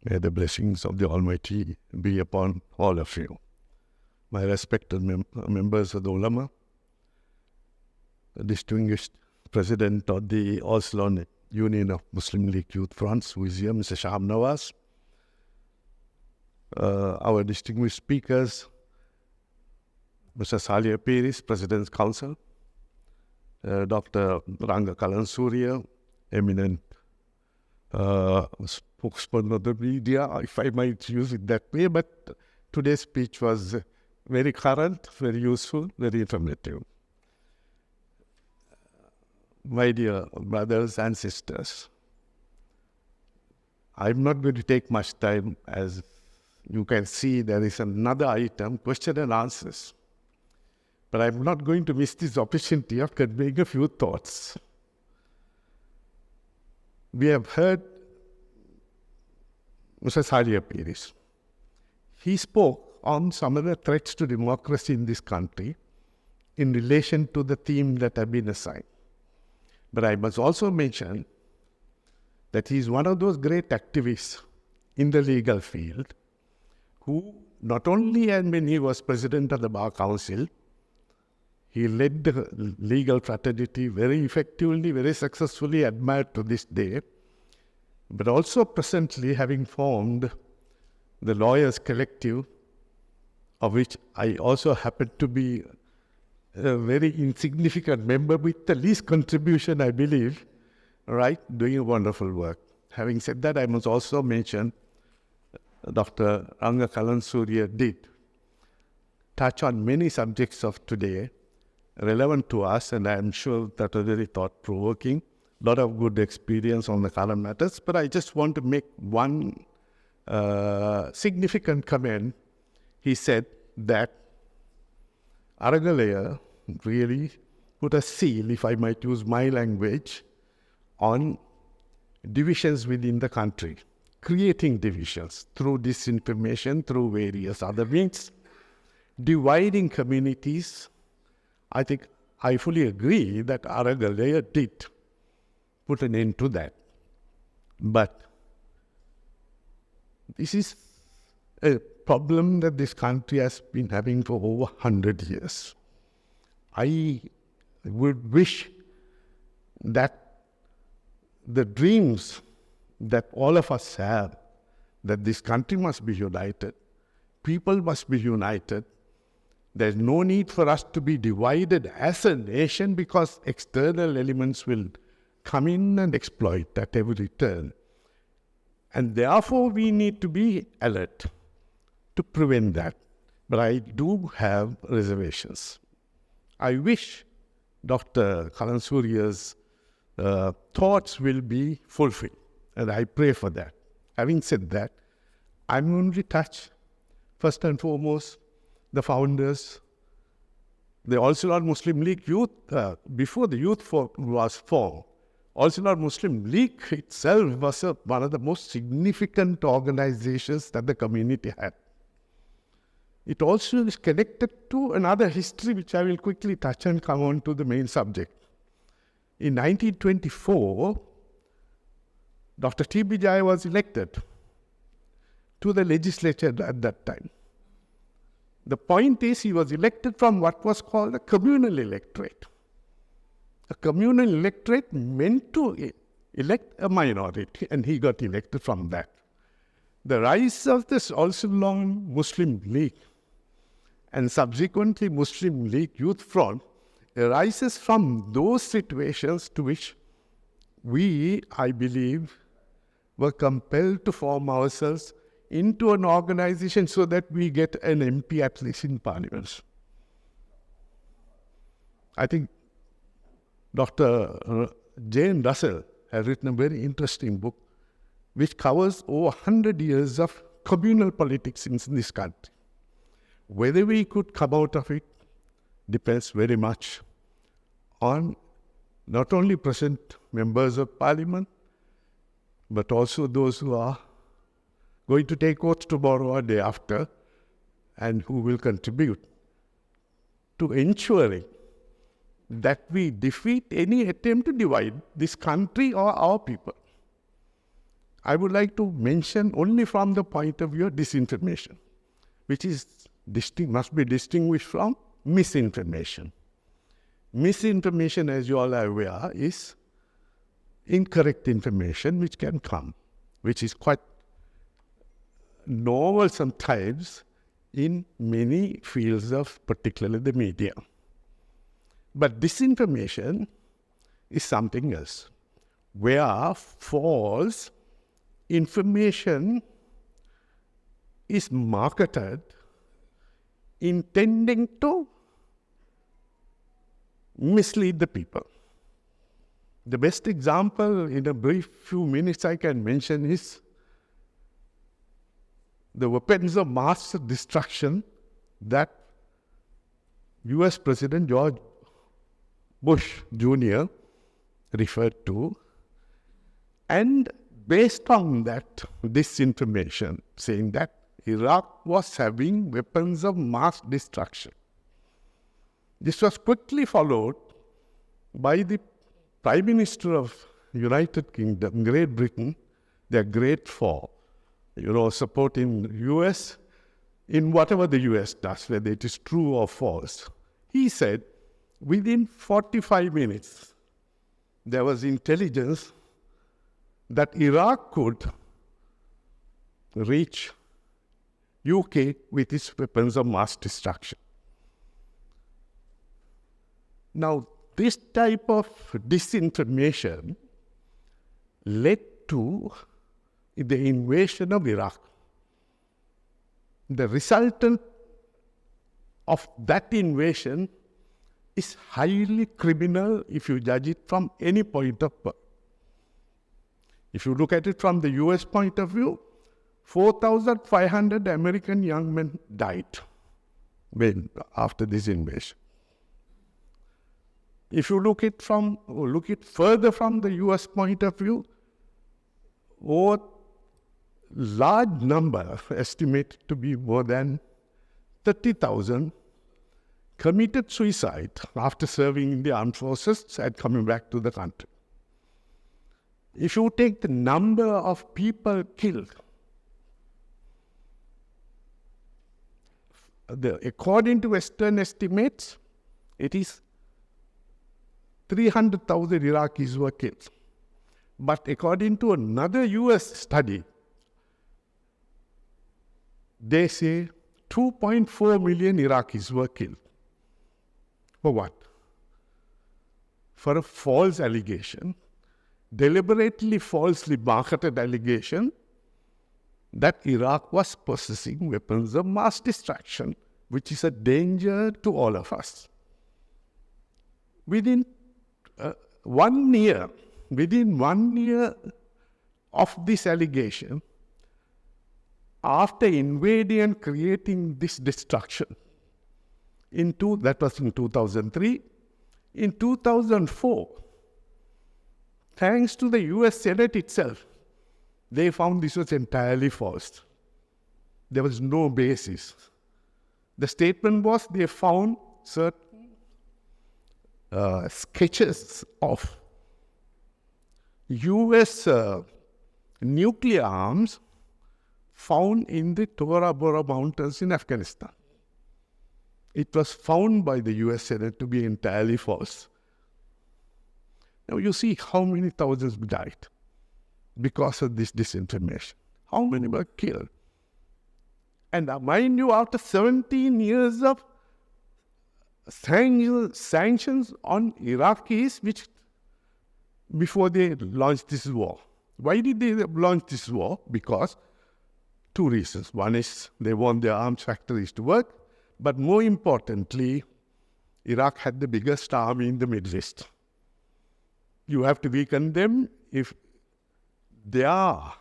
May the blessings of the Almighty be upon all of you. My respected members of the Ulama, the distinguished President of the Oslo Union of Muslim League Youth Fronts, who is here, Mr. Shahab Nawaz, our distinguished speakers, Mr. Salih Peris, President's Council, Dr. Ranga Kalansurya, eminent spokesman of the media, if I might use it that way, but today's speech was very current, very useful, very informative. My dear brothers and sisters, I'm not going to take much time. As you can see, there is another item, question and answers. But I'm not going to miss this opportunity of conveying a few thoughts. We have heard Mr. Salih Peris. He spoke on some of the threats to democracy in this country in relation to the theme that have been assigned. But I must also mention that he is one of those great activists in the legal field who not only, and when he was president of the Bar Council, he led the legal fraternity very effectively, very successfully, admired to this day, but also presently having formed the Lawyers Collective, of which I also happen to be a very insignificant member with the least contribution, I believe, right, doing wonderful work. Having said that, I must also mention Dr. Ranga Kalansurya did touch on many subjects of today relevant to us, and I am sure that was very thought-provoking. A lot of good experience on the current matters, but I just want to make one significant comment. He said that Aragalaya really put a seal, if I might use my language, on divisions within the country, creating divisions through disinformation, through various other means, dividing communities. I think I fully agree that Aragalaya did put an end to that. But this is a problem that this country has been having for over 100 years. I would wish that the dreams that all of us have, that this country must be united, people must be united, there's no need for us to be divided as a nation because external elements will come in and exploit at every turn. And therefore, we need to be alert to prevent that. But I do have reservations. I wish Dr. Kalansurya's thoughts will be fulfilled, and I pray for that. Having said that, I'm going to touch, first and foremost, the founders. The All-Sinod Muslim League Youth, before the youth was formed, All-Sinod Muslim League itself was one of the most significant organizations that the community had. It also is connected to another history, which I will quickly touch and come on to the main subject. In 1924, Dr. T.B. Jaya was elected to the legislature at that time. The point is, he was elected from what was called a communal electorate. A communal electorate meant to elect a minority, and he got elected from that. The rise of this All-Sinod Muslim League and subsequently Muslim League Youth Front arises from those situations to which we, I believe, were compelled to form ourselves into an organization so that we get an MP at least in Parliament. I think Dr. Jane Russell has written a very interesting book which covers over 100 years of communal politics in this country. Whether we could come out of it depends very much on not only present members of Parliament, but also those who are going to take oath tomorrow or day after and who will contribute to ensuring that we defeat any attempt to divide this country or our people. I would like to mention only from the point of view of disinformation, which is must be distinguished from misinformation. Misinformation, as you all are aware, is incorrect information which can come, which is quite normal sometimes in many fields of particularly the media. But disinformation is something else, where false information is marketed intending to mislead the people. The best example in a brief few minutes I can mention is the weapons of mass destruction that US President George Bush Jr. referred to, and based on that disinformation, saying that Iraq was having weapons of mass destruction. This was quickly followed by the Prime Minister of United Kingdom, Great Britain. They are great for, supporting US in whatever the US does, whether it is true or false. He said, within 45 minutes, there was intelligence that Iraq could reach UK with its weapons of mass destruction. Now, this type of disinformation led to the invasion of Iraq. The resultant of that invasion is highly criminal if you judge it from any point of view. If you look at it from the US point of view, 4,500 American young men died after this invasion. If you look it further from the US point of view, over large number, estimated to be more than 30,000, committed suicide after serving in the armed forces and coming back to the country. If you take the number of people killed, according to Western estimates, it is 300,000 Iraqis were killed. But according to another US study, they say 2.4 million Iraqis were killed. For what? For a false allegation, deliberately falsely marketed allegation that Iraq was possessing weapons of mass destruction, which is a danger to all of us. Within 1 year of this allegation, after invading and creating this destruction, that was in 2003, in 2004, thanks to the US Senate itself, they found this was entirely false. There was no basis. The statement was they found certain sketches of US nuclear arms found in the Tora Bora Mountains in Afghanistan. It was found by the US Senate to be entirely false. Now you see how many thousands died because of this disinformation. How many were killed? And mind you, after 17 years of sanctions on Iraqis, which before they launched this war. Why did they launch this war? Because 2 reasons. One is they want their arms factories to work, but more importantly, Iraq had the biggest army in the Middle East. You have to weaken them if their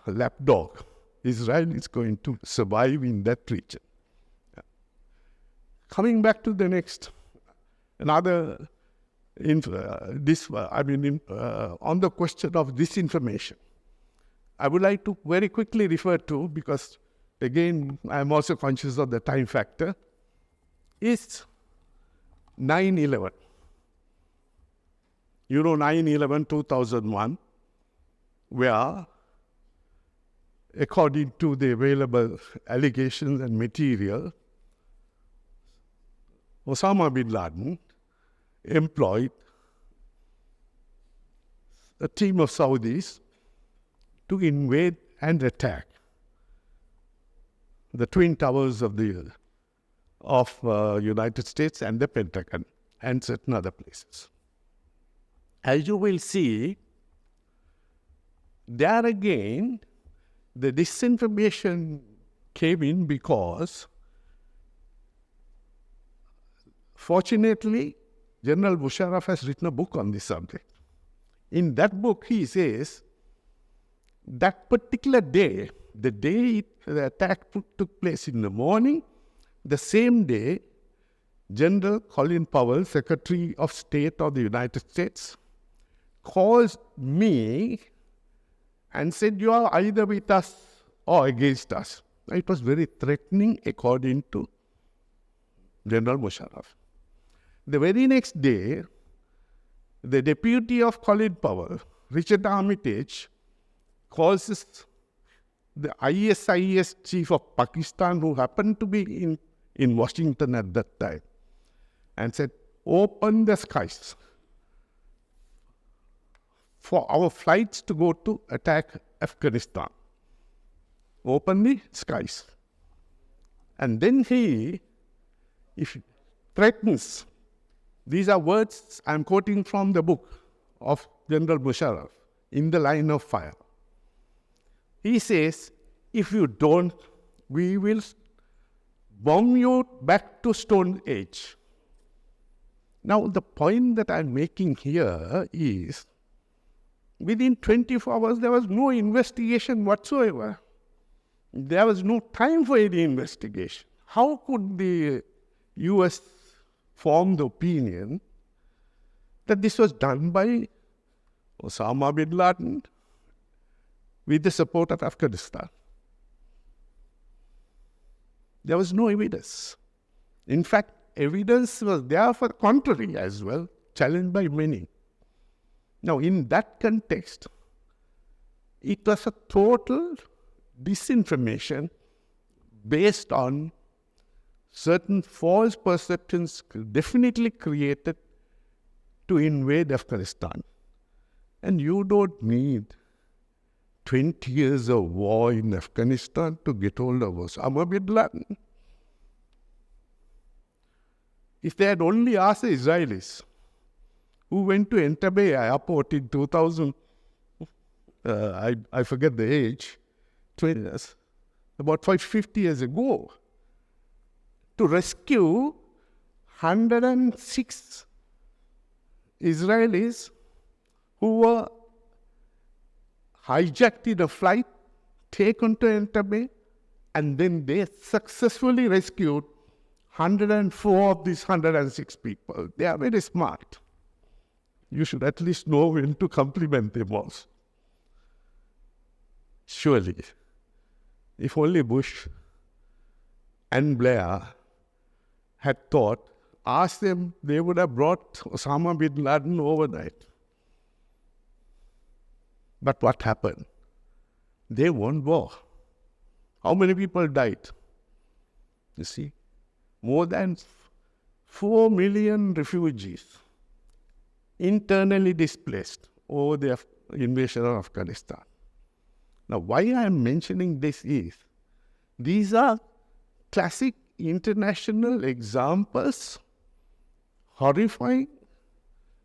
lapdog, Israel, is going to survive in that region. Coming back to the next, on the question of disinformation, I would like to very quickly refer to, because again, I am also conscious of the time factor, is 9/11. 9/11, 2001, where according to the available allegations and material, Osama bin Laden employed a team of Saudis to invade and attack the Twin Towers of the United States and the Pentagon and certain other places. As you will see, there again, the disinformation came in because, fortunately, General Musharraf has written a book on this subject. In that book, he says that particular day, the day the attack took place in the morning, the same day, General Colin Powell, Secretary of State of the United States, calls me and said, "You are either with us or against us." It was very threatening according to General Musharraf. The very next day, the deputy of Colin Powell, Richard Armitage, calls the ISIS chief of Pakistan, who happened to be in Washington at that time, and said, "Open the skies for our flights to go to attack Afghanistan. Open the skies." And then he threatens. These are words I'm quoting from the book of General Musharraf, "In the Line of Fire." He says, "If you don't, we will bomb you back to Stone Age." Now, the point that I'm making here is, within 24 hours, there was no investigation whatsoever. There was no time for any investigation. How could the US form the opinion that this was done by Osama bin Laden with the support of Afghanistan? There was no evidence. In fact, evidence was there for the contrary as well, challenged by many. Now, in that context, it was a total disinformation based on certain false perceptions definitely created to invade Afghanistan. And you don't need 20 years of war in Afghanistan to get hold of Osama bin Laden. If they had only asked the Israelis, who went to Entebbe airport in 2000, I forget the age, 20 years, about 50 years ago, to rescue 106 Israelis who were hijacked in a flight, taken to Entebbe, and then they successfully rescued 104 of these 106 people. They are very smart. You should at least know when to compliment them also. Surely, if only Bush and Blair had thought, asked them, they would have brought Osama bin Laden overnight. But what happened? They won war. How many people died? You see, more than 4 million refugees, internally displaced over the invasion of Afghanistan. Now, why I am mentioning this is, these are classic international examples, horrifying,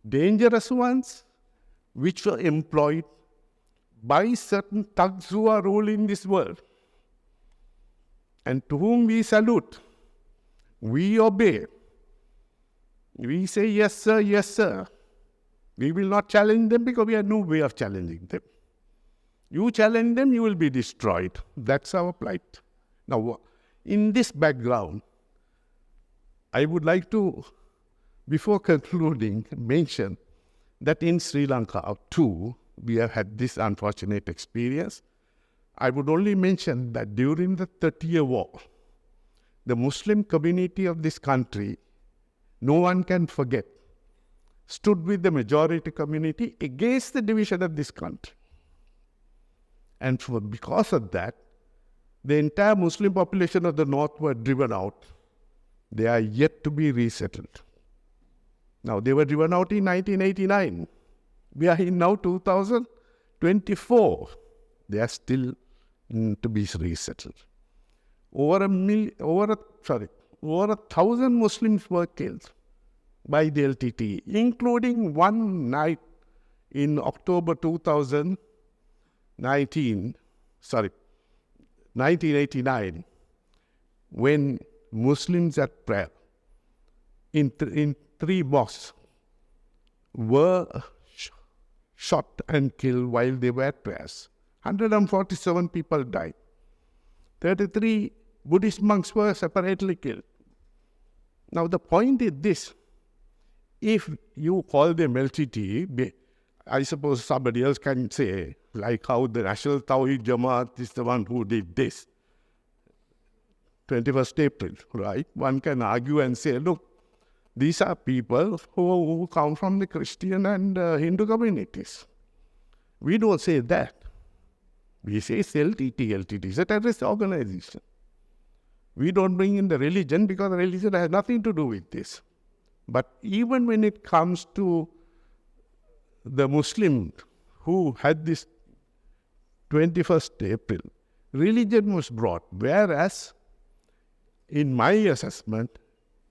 dangerous ones, which were employed by certain thugs who are ruling this world, and to whom we salute, we obey. We say, "Yes, sir, yes, sir." We will not challenge them because we have no way of challenging them. You challenge them, you will be destroyed. That's our plight. Now, in this background, I would like to, before concluding, mention that in Sri Lanka too, we have had this unfortunate experience. I would only mention that during the 30-year war, the Muslim community of this country, no one can forget, stood with the majority community against the division of this country. And because of that, the entire Muslim population of the north were driven out. They are yet to be resettled. Now, they were driven out in 1989. We are in now 2024. They are still to be resettled. Over 1,000 Muslims were killed by the LTTE, including one night in October 1989, when Muslims at prayer in 3 mosques were shot and killed while they were at prayers. 147 people died. 33 Buddhist monks were separately killed. Now the point is this: if you call them LTT, I suppose somebody else can say, like how the National Tawhid Jamaat is the one who did this, 21st April, right? One can argue and say, look, these are people who come from the Christian and Hindu communities. We don't say that. We say it's LTT. LTT is a terrorist organization. We don't bring in the religion because religion has nothing to do with this. But even when it comes to the Muslim who had this 21st April, religion was brought, whereas in my assessment,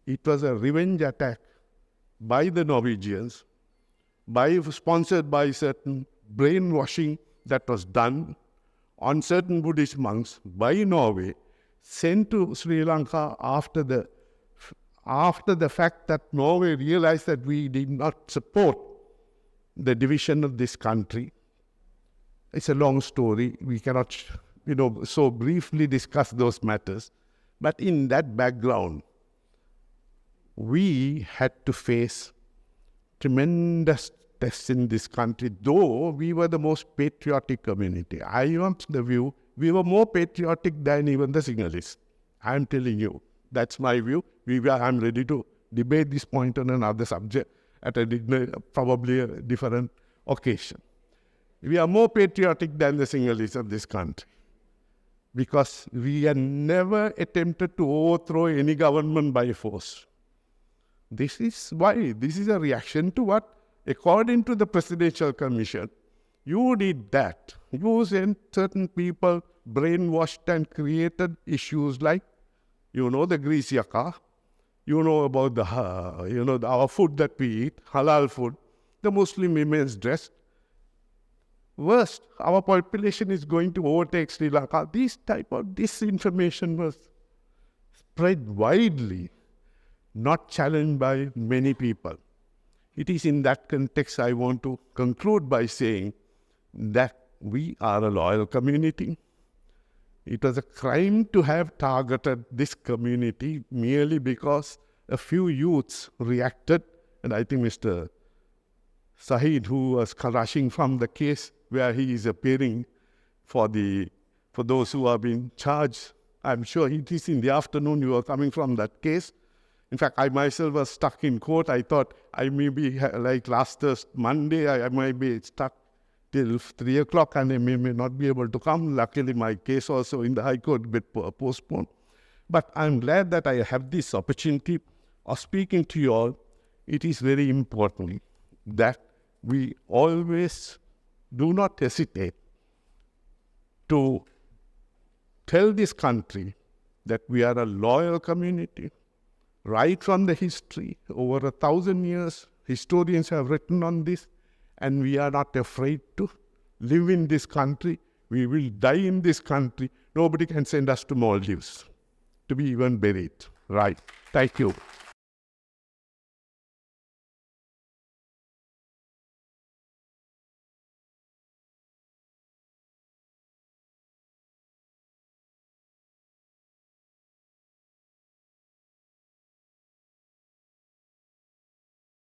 it was a revenge attack by the Norwegians, sponsored by certain brainwashing that was done on certain Buddhist monks by Norway, sent to Sri Lanka after the fact that Norway realized that we did not support the division of this country. It's a long story. We cannot, so briefly discuss those matters. But in that background, we had to face tremendous tests in this country, though we were the most patriotic community. I am of the view we were more patriotic than even the Sinhalese. I am telling you, that's my view. I'm ready to debate this point on another subject at probably a different occasion. We are more patriotic than the Sinhalese of this country because we had never attempted to overthrow any government by force. This is why. This is a reaction to what? According to the Presidential Commission, you did that. You sent certain people, brainwashed and created issues like, the grease yaka, about our food that we eat, halal food, the Muslim women's dress. Worst, our population is going to overtake Sri Lanka. This type of disinformation was spread widely, not challenged by many people. It is in that context I want to conclude by saying that we are a loyal community. It was a crime to have targeted this community merely because a few youths reacted, and I think Mr. Saeed, who was rushing from the case where he is appearing for those who have been charged, I'm sure it is in the afternoon you are coming from that case. In fact, I myself was stuck in court. I thought I may be, like last Monday, I might be stuck till 3 o'clock and I may not be able to come. Luckily, my case also in the High Court got postponed. But I'm glad that I have this opportunity of speaking to you all. It is very important that we always do not hesitate to tell this country that we are a loyal community. Right from the history, over 1,000 years, historians have written on this, and we are not afraid to live in this country. We will die in this country. Nobody can send us to Maldives to be even buried. Right. Thank you.